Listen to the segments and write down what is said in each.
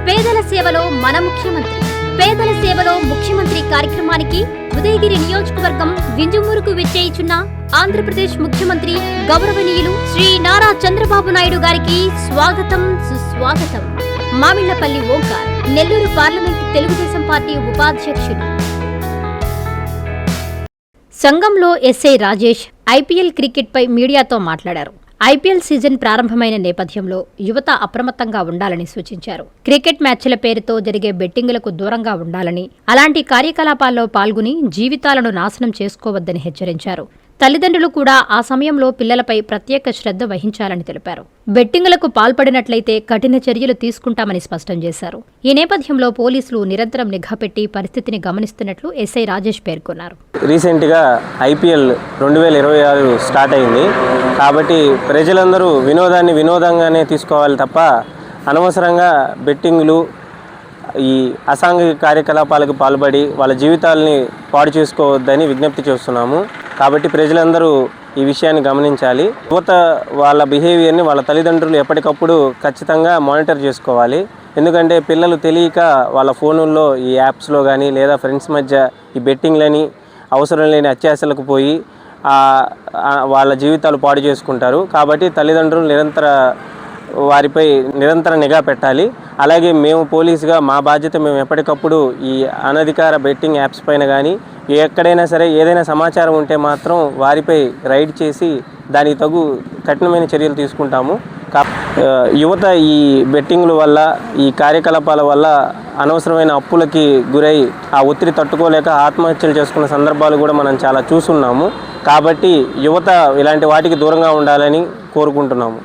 పేదల సేవలో మన ముఖ్యమంత్రి, పేదల సేవలో ముఖ్యమంత్రి కార్యక్రమానికి ఉదయగిరి నియోజకవర్గం వింజమూరుకు విచ్చేయుచున్న ఆంధ్రప్రదేశ్ ముఖ్యమంత్రి గౌరవనీయులు శ్రీ నారా చంద్రబాబు నాయుడు గారికి స్వాగతం సుస్వాగతం. మామిళ్లపల్లి ఓంకార్, నెల్లూరు పార్లమెంట్ తెలుగుదేశం పార్టీ ఉపాధ్యక్షుడు. సంఘంలో ఎస్ఐ రాజేష్ ఐపీఎల్ క్రికెట్పై మీడియాతో మాట్లాడారు. ఐపీఎల్ సీజన్ ప్రారంభమైన నేపథ్యంలో యువత అప్రమత్తంగా ఉండాలని సూచించారు. క్రికెట్ మ్యాచ్ల పేరుతో జరిగే బెట్టింగులకు దూరంగా ఉండాలని, అలాంటి కార్యకలాపాల్లో పాల్గొని జీవితాలను నాశనం చేసుకోవద్దని హెచ్చరించారు. తల్లిదండ్రులు కూడా ఆ సమయంలో పిల్లలపై ప్రత్యేక శ్రద్ధ వహించాలని తెలిపారు. బెట్టింగులకు పాల్పడినట్లయితే కఠిన చర్యలు తీసుకుంటామని స్పష్టం చేశారు. ఈ నేపథ్యంలో పోలీసులు నిరంతరం నిఘా పెట్టి పరిస్థితిని గమనిస్తున్నట్లు ఎస్ఐ రాజేష్ పేర్కొన్నారు. రీసెంట్గా ఐపీఎల్ 2026 స్టార్ట్ అయింది కాబట్టి ప్రజలందరూ వినోదాన్ని వినోదంగానే తీసుకోవాలి తప్ప అనవసరంగా బెట్టింగులు, ఈ అసాంఘిక కార్యకలాపాలకు పాల్పడి వాళ్ళ జీవితాలని పాడు చేసుకోవద్దని విజ్ఞప్తి చేస్తున్నాము. కాబట్టి ప్రజలందరూ ఈ విషయాన్ని గమనించాలి. యువత వాళ్ళ బిహేవియర్ని వాళ్ళ తల్లిదండ్రులు ఎప్పటికప్పుడు ఖచ్చితంగా మానిటర్ చేసుకోవాలి. ఎందుకంటే పిల్లలు తెలియక వాళ్ళ ఫోనుల్లో ఈ యాప్స్లో కానీ లేదా ఫ్రెండ్స్ మధ్య ఈ బెట్టింగ్లని అవసరం లేని అత్యాశలకు పోయి వాళ్ళ జీవితాలు పాడు చేసుకుంటారు. కాబట్టి తల్లిదండ్రులు వారిపై నిరంతర నిఘా పెట్టాలి. అలాగే మేము పోలీసుగా మా బాధ్యత, మేము ఎప్పటికప్పుడు ఈ అనధికార బెట్టింగ్ యాప్స్ పైన కానీ ఎక్కడైనా సరే ఏదైనా సమాచారం ఉంటే మాత్రం వారిపై రైడ్ చేసి దానికి తగు కఠినమైన చర్యలు తీసుకుంటాము. యువత ఈ బెట్టింగ్ల వల్ల, ఈ కార్యకలాపాల వల్ల అనవసరమైన అప్పులకి గురై ఆ ఒత్తిడి తట్టుకోలేక ఆత్మహత్యలు చేసుకున్న సందర్భాలు కూడా మనం చాలా చూస్తున్నాము. కాబట్టి యువత ఇలాంటి వాటికి దూరంగా ఉండాలని కోరుకుంటున్నాము.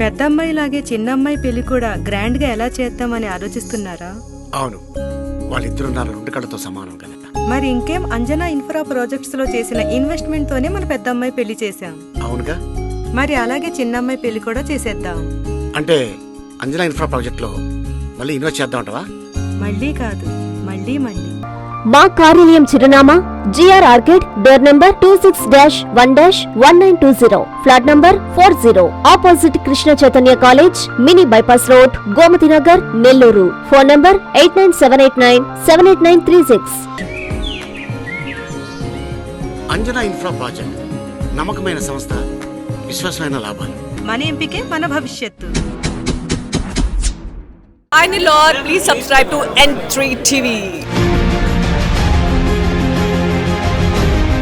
పెద్దమ్మాయిలాగే చిన్నమ్మాయి పెళ్లి కూడా గ్రాండ్ గా ఎలా చేద్దామని ఆలోచిస్తున్నారా? అవును, వాళ్ళిద్దరు నా రెండు కళ్ళతో సమానం కదా. మరి ఇంకేం, అంజనా ఇన్ఫ్రా ప్రాజెక్ట్స్ లో చేసిన ఇన్వెస్ట్మెంట్ తోనే మన పెద్దమ్మాయి పెళ్లి చేశాం. అవునుగా, మరి అలాగే చిన్నమ్మాయి పెళ్లి కూడా చేసేద్దాం. అంటే అంజనా ఇన్ఫ్రా ప్రాజెక్ట్ లో మళ్ళీ ఇన్వెస్ట్ చేద్దామంటవా? మళ్ళీ కాదు, మళ్ళీ మళ్ళీ. మా కార్యాలయం చిరునామా GR arcade, door number 26-1-1920, flat number 40, opposite Krishna Chaitanya college, mini bypass road, Gomathi Nagar, Nellore. Phone number 8978978936. Anjana infra project నమ్మకమైన సంస్థ, విశ్వాసమైన లాభాలు. మన ఎంపికే మన భవిష్యత్తు. Hi Nilor, please subscribe to N3 TV.